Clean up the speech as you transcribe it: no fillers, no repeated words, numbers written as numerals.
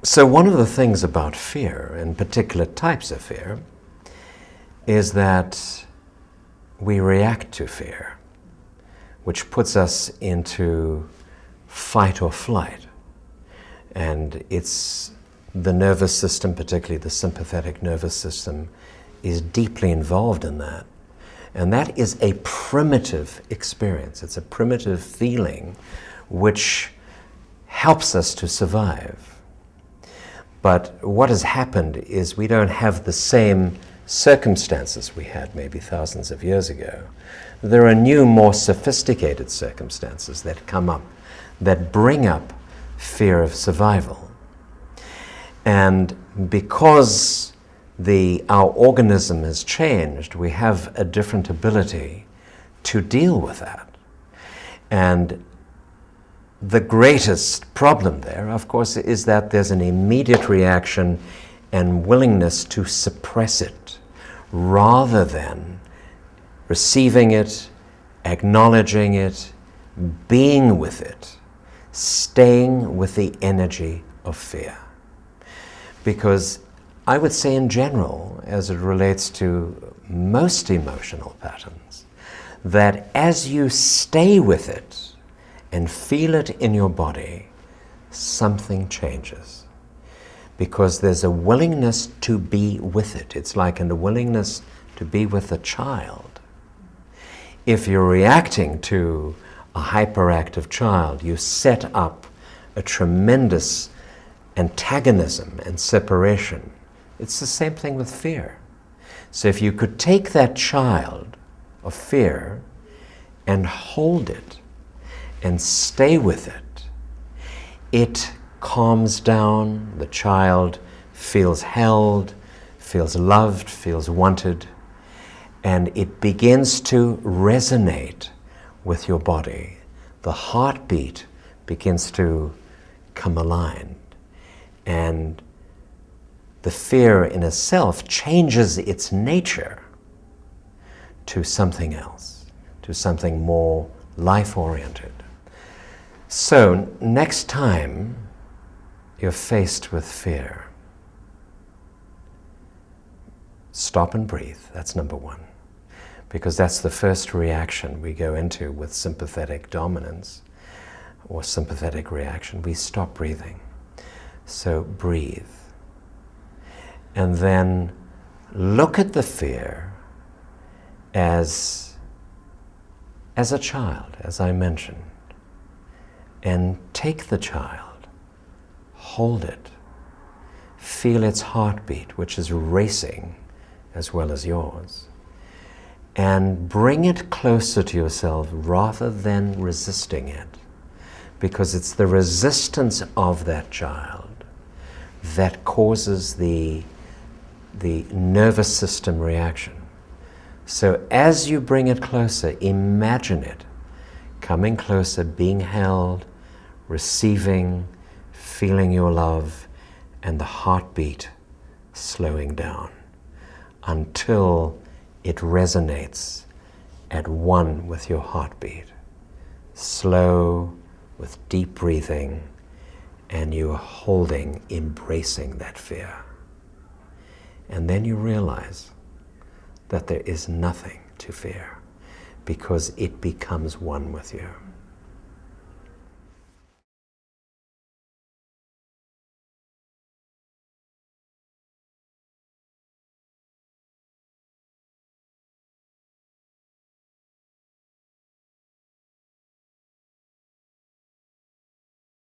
So one of the things about fear, and particular types of fear, is that we react to fear, which puts us into fight or flight. And it's the nervous system, particularly the sympathetic nervous system, is deeply involved in that. And that is a primitive experience. It's a primitive feeling which helps us to survive. But what has happened is we don't have the same circumstances we had maybe thousands of years ago. There are new, more sophisticated circumstances that come up, that bring up fear of survival. And because our organism has changed, we have a different ability to deal with that. And the greatest problem there, of course, is that there's an immediate reaction and willingness to suppress it rather than receiving it, acknowledging it, being with it, staying with the energy of fear. Because I would say in general, as it relates to most emotional patterns, that as you stay with it and feel it in your body, something changes. Because there's a willingness to be with it. It's like a willingness to be with a child. If you're reacting to a hyperactive child, you set up a tremendous antagonism and separation. It's the same thing with fear. So if you could take that child of fear and hold it and stay with it, it calms down, the child feels held, feels loved, feels wanted, and it begins to resonate with your body. The heartbeat begins to come aligned, and the fear in itself changes its nature to something else, to something more life-oriented. So next time you're faced with fear, stop and breathe. That's number one. Because that's the first reaction we go into with sympathetic dominance or sympathetic reaction. We stop breathing. So breathe. And then look at the fear as a child, as I mentioned. And take the child, hold it, feel its heartbeat, which is racing as well as yours, and bring it closer to yourself rather than resisting it, because it's the resistance of that child that causes the nervous system reaction. So as you bring it closer, imagine it coming closer, being held, receiving, feeling your love, and the heartbeat slowing down until it resonates at one with your heartbeat. Slow, with deep breathing, and you are holding, embracing that fear. And then you realize that there is nothing to fear, because it becomes one with you.